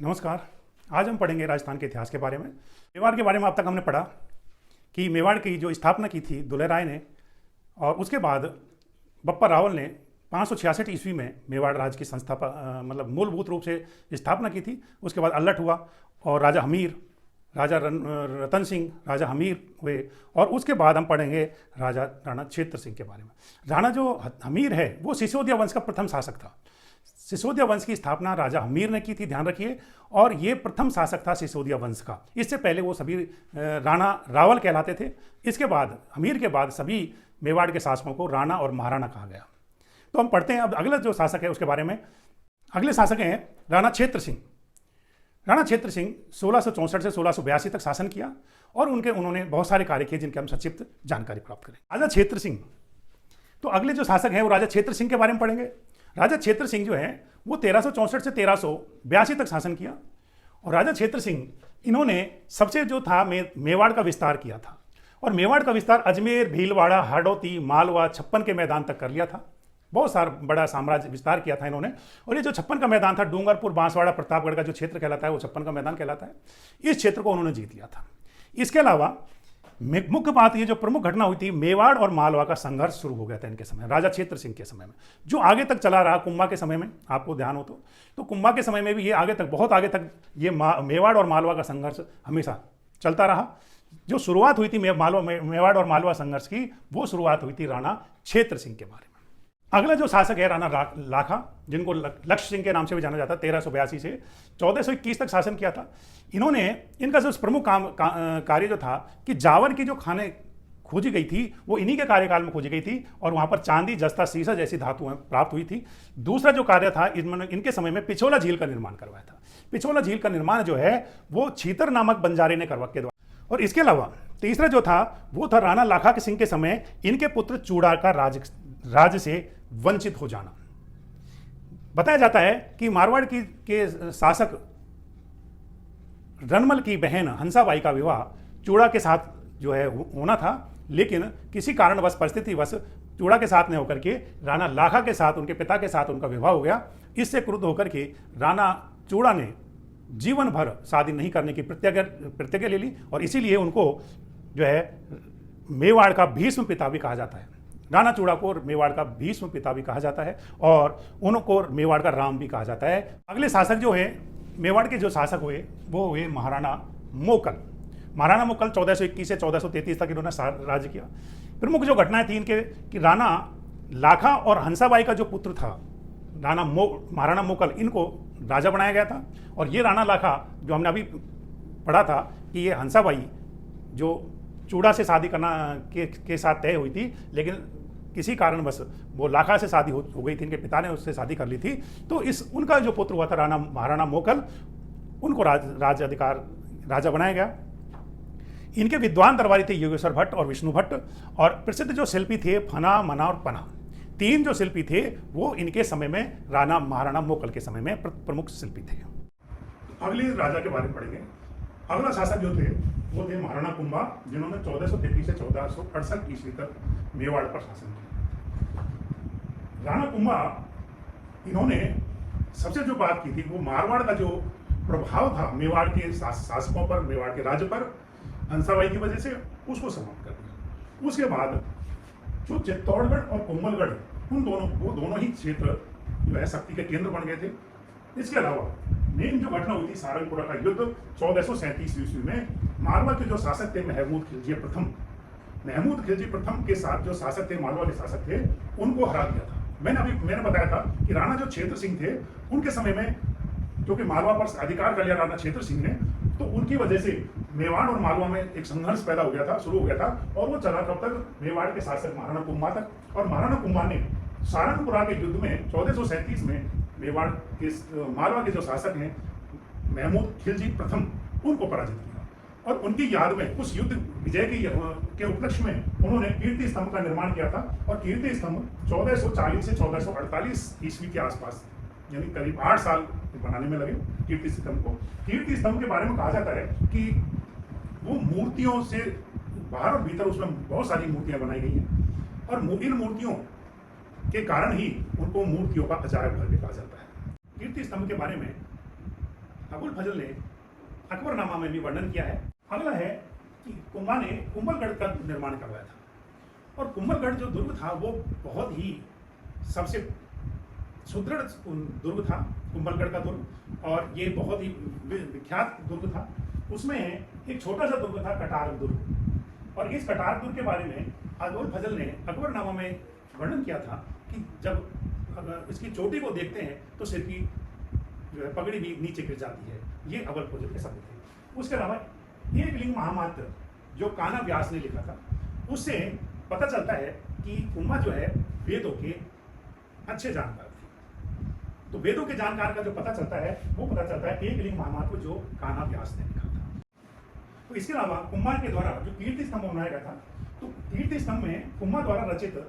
नमस्कार। आज हम पढ़ेंगे राजस्थान के इतिहास के बारे में। मेवाड़ के बारे में अब तक हमने पढ़ा कि मेवाड़ की जो स्थापना की थी दुलेर राय ने, और उसके बाद बप्पा रावल ने 566 ईस्वी में मेवाड़ राज्य की मतलब मूलभूत रूप से स्थापना की थी। उसके बाद अल्लट हुआ और राजा हमीर, राजा रतन सिंह, राजा हमीर हुए। और उसके बाद हम पढ़ेंगे राणा क्षेत्र सिंह के बारे में। राणा जो हमीर है वो सिसोदिया वंश का प्रथम शासक था। सिसोदिया वंश की स्थापना राजा हमीर ने की थी, ध्यान रखिए। और ये प्रथम शासक था सिसोदिया वंश का। इससे पहले वो सभी राणा रावल कहलाते थे। इसके बाद हमीर के बाद सभी मेवाड़ के शासकों को राणा और महाराणा कहा गया। तो हम पढ़ते हैं अब अगला जो शासक है उसके बारे में। अगले शासक हैं राणा क्षेत्र सिंह। राणा क्षेत्र सिंह 1664 से 1682 तक शासन किया और उन्होंने बहुत सारे कार्य किए जिनके हम संक्षिप्त जानकारी प्राप्त करें। राजा क्षेत्र सिंह, तो अगले जो शासक हैं वो राजा क्षेत्र सिंह के बारे में पढ़ेंगे। राजा क्षेत्र सिंह जो है वो 1364 से 1382 तक शासन किया। और राजा क्षेत्र सिंह इन्होंने सबसे जो था मेवाड़ का विस्तार किया था। और मेवाड़ का विस्तार अजमेर, भीलवाड़ा, हाड़ौती, मालवा, छप्पन के मैदान तक कर लिया था। बहुत सारा बड़ा साम्राज्य विस्तार किया था इन्होंने। और ये जो छप्पन का मैदान था, डूंगरपुर, बांसवाड़ा, प्रतापगढ़ का जो क्षेत्र कहलाता है वो छप्पन का मैदान कहलाता है। इस क्षेत्र को उन्होंने जीत लिया था। इसके अलावा मुख्य बात ये जो प्रमुख घटना हुई थी, मेवाड़ और मालवा का संघर्ष शुरू हो गया था इनके समय, राजा क्षेत्र सिंह के समय में, जो आगे तक चला रहा। कुंभा के समय में आपको ध्यान हो तो कुंभा के समय में भी ये आगे तक, बहुत आगे तक ये मेवाड़ और मालवा का संघर्ष हमेशा चलता रहा। जो शुरुआत हुई थी मेवाड़ और मालवा संघर्ष की, वो शुरुआत हुई थी राणा क्षेत्र सिंह के बारे में। अगला जो शासक है राणा लाखा, जिनको लक्ष्य सिंह के नाम से भी जाना जाता है। 1382 से 1421 तक शासन किया था इन्होंने। इनका जो प्रमुख कार्य जो था कि जावर की जो खाने खोजी गई थी वो इन्हीं के कार्यकाल में खोजी गई थी। और वहां पर चांदी, जस्ता, सीसा जैसी धातुएं प्राप्त हुई थी। दूसरा जो कार्य था, इनके समय में पिछोला झील का निर्माण करवाया था। पिछोला झील का निर्माण जो है वो छीतर नामक बंजारे ने करवा के द्वारा। और इसके अलावा तीसरा जो था वो था राणा लाखा सिंह के समय इनके पुत्र चूड़ा का राज्य से वंचित हो जाना। बताया जाता है कि मारवाड़ के शासक रनमल की बहन हंसाबाई का विवाह चूड़ा के साथ जो है होना था, लेकिन किसी कारणवश, परिस्थितिवश चूड़ा के साथ नहीं होकर के राणा लाखा के साथ, उनके पिता के साथ उनका विवाह हो गया। इससे क्रुद्ध होकर के राणा चूड़ा ने जीवन भर शादी नहीं करने की प्रतिज्ञा ले ली। और इसीलिए उनको जो है मेवाड़ का भीष्म पिता भी कहा जाता है। राणा चूड़ा को मेवाड़ का भीष्म पिता भी कहा जाता है और उनको मेवाड़ का राम भी कहा जाता है। अगले शासक जो है मेवाड़ के जो शासक हुए वो हुए महाराणा मोकल। महाराणा मोकल 1421 से 1433 तक इन्होंने राज्य किया। प्रमुख जो घटनाएं थी इनके कि राणा लाखा और हंसाबाई का जो पुत्र था महाराणा मोकल, इनको राजा बनाया गया था। और ये राणा लाखा जो हमने अभी पढ़ा था कि ये हंसाबाई जो चूड़ा से शादी करना के साथ तय हुई थी, लेकिन किसी कारणवश वो लाखा से शादी हो गई थी, इनके पिता ने उससे शादी कर ली थी। तो उनका जो पुत्र हुआ था महाराणा मोकल, उनको राजा बनाया गया। इनके विद्वान दरबारी थे योगेश्वर भट्ट और विष्णु भट्ट। और प्रसिद्ध जो शिल्पी थे फना, मना और पना, तीन जो शिल्पी थे वो इनके समय में महाराणा मोकल के समय में प्रमुख शिल्पी थे। अगले राजा के बारे में पढ़ेंगे। अगला शासक जो थे वो थे महाराणा कुंभा, जिन्होंने 1433 से 1468 ईस्वी तक मेवाड़ पर शासन किया। राणा कुंभा इन्होंने सबसे जो बात की थी वो मारवाड़ का जो प्रभाव था मेवाड़ के शासकों पर, मेवाड़ के राज्य पर, हंसाबाई की वजह से उसको समाप्त कर दिया। उसके बाद जो चित्तौड़गढ़ और कोमलगढ़, वो दोनों ही क्षेत्र जो है शक्ति के केंद्र बन गए थे। इसके अलावा मेन जो घटना हुई थी सारंगपुरा का युद्ध 1437 ईस्वी में, मालवा के जो शासक थे महमूद खिलजी प्रथम के साथ जो शासक थे, मालवा के शासक थे, उनको हरा दिया था। मैंने बताया था कि राणा जो क्षेत्र सिंह थे उनके समय में, क्योंकि मालवा पर अधिकार कर लिया राणा क्षेत्र सिंह ने, तो उनकी वजह से मेवाड़ और मालवा में एक संघर्ष पैदा हो गया था, शुरू हो गया था। और वो चला कब तक, मेवाड़ के शासक महाराणा कुंभा तक। और महाराणा कुंभा ने सारंगपुरा के युद्ध में 1437 में मालवा के जो शासक हैं महमूद खिलजी प्रथम, उनको पराजित किया। और उनकी याद में उस युद्ध विजय के उपलक्ष्य में उन्होंने कीर्ति स्तंभ का निर्माण किया था। और कीर्ति स्तंभ 1440 से 1448 ईस्वी के आसपास, यानी करीब 8 साल बनाने में लगे कीर्ति स्तंभ को। कीर्ति स्तंभ के बारे में कहा जाता है कि वो मूर्तियों से बाहर और भीतर उसमें बहुत सारी मूर्तियां बनाई गई हैं। और इन मूर्तियों के कारण ही उनको मूर्तियों का अजायब घर भी कहा जाता है। कीर्ति स्तंभ के बारे में अब अबुल फजल ने अकबरनामा में भी वर्णन किया है। अगला है कि कुंभा ने कुंभलगढ़ का निर्माण करवाया था, और कुंभलगढ़ जो दुर्ग था वो बहुत ही सबसे सुदृढ़ दुर्ग था, कुंभलगढ़ का दुर्ग, और ये बहुत ही विख्यात दुर्ग था। उसमें एक छोटा सा दुर्ग था, कटार दुर्ग, और इस कटार दुर्ग के बारे में अबुल फजल ने अकबरनामा में वर्णन किया था कि जब अगर इसकी चोटी को देखते हैं तो सिर की जो है पगड़ी भी नीचे गिर जाती है। ये अबुल फजल के शब्द थे। उसके अलावा एक लिंग महामात्र जो कान्हा व्यास ने लिखा था, उससे पता चलता है कि कुंभा जो है वेदों के अच्छे जानकार थे। तो वेदों के जानकार का जो पता चलता है वो पता चलता है एक लिंग महामात्र जो कान्हा व्यास ने लिखा था। तो इसके अलावा कुंभा के द्वारा जो कीर्ति स्तंभ बनाया गया था, तो कीर्ति स्तंभ में कुंभा द्वारा रचित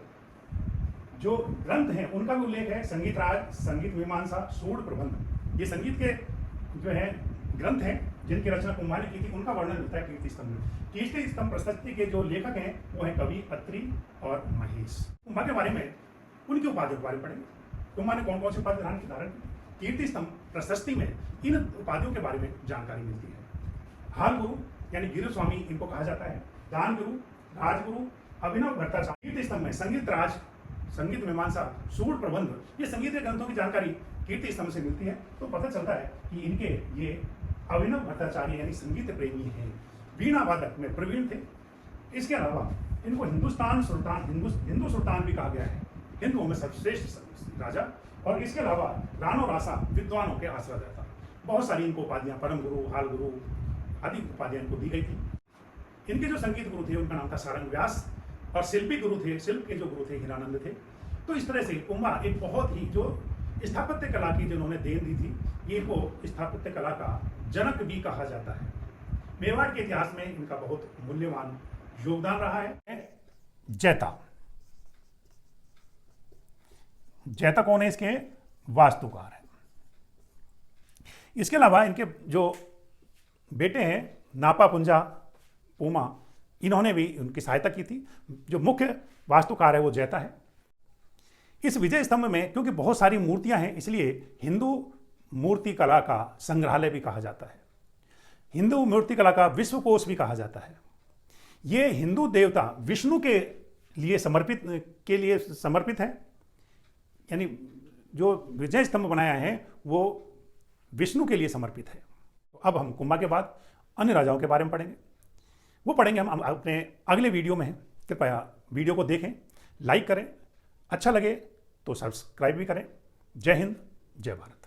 जो ग्रंथ हैं उनका भी उल्लेख है। संगीत राज, संगीत मीमांसा, सूड प्रबंध, ये संगीत के जो है ग्रंथ हैं जिनकी रचना कुंभा ने की थी, उनका वर्णन मिलता है कीर्ति स्तंभ में। कीर्ति स्तंभ प्रशस्ति के जो लेखक हैं वो हैं कवि अत्रि और महेश। कुंभा के बारे में, उनकी उपाधियों के बारे में पढ़ेंगे। कुंभा ने कौन कौन सी उपाधि धारण की। कीर्ति स्तंभ प्रशस्ति में इन उपाधियों के बारे में जानकारी मिलती है। हाल गुरु यानी गिरु स्वामी इनको कहा जाता है। दान गुरु, राजगुरु, अभिनव भट्टाचार्य। कीर्ति स्तंभ में संगीत राज, संगीत मीमांसा, सूड प्रबंध, ये संगीत के ग्रंथों की जानकारी कीर्ति स्तंभ से मिलती है। तो पता चलता है कि इनके ये अभिनव भट्टाचार्य यानी संगीत प्रेमी हैं, वीणा वादक में प्रवीण थे। इसके अलावा इनको हिंदुस्तान सुल्तान, हिंदू सुल्तान भी कहा गया है, हिंदुओं में सर्वश्रेष्ठ राजा। और इसके अलावा रानो रासा विद्वानों के आश्रय था। बहुत सारी इनको उपाधियां, परम गुरु, हाल गुरु आदि उपाधियां इनको दी गई थी। इनके जो संगीत गुरु थे उनका नाम था सारंग व्यास, और शिल्पी गुरु थे, शिल्प के जो गुरु थे हीरानंद थे। तो इस तरह से कुंभा एक बहुत ही जो स्थापत्य कला की जिन्होंने देन दी थी, ये को स्थापत्य कला का जनक भी कहा जाता है। मेवाड़ के इतिहास में इनका बहुत मूल्यवान योगदान रहा है। जैता, जैता कौन है? इसके वास्तुकार है। इसके अलावा इनके जो बेटे हैं नापा, पुंजा, पूमा, इन्होंने भी उनकी सहायता की थी। जो मुख्य वास्तुकार है वो जैता है। इस विजय स्तंभ में क्योंकि बहुत सारी मूर्तियां हैं, इसलिए हिंदू मूर्ति कला का संग्रहालय भी कहा जाता है, हिंदू मूर्ति कला का विश्वकोश भी कहा जाता है। ये हिंदू देवता विष्णु के लिए समर्पित है। यानी जो विजय स्तंभ बनाया है वो विष्णु के लिए समर्पित है। अब हम कुंभा के बाद अन्य राजाओं के बारे में पढ़ेंगे। वो पढ़ेंगे हम अपने अगले वीडियो में। कृपया वीडियो को देखें, लाइक करें, अच्छा लगे तो सब्सक्राइब भी करें। जय हिंद, जय भारत।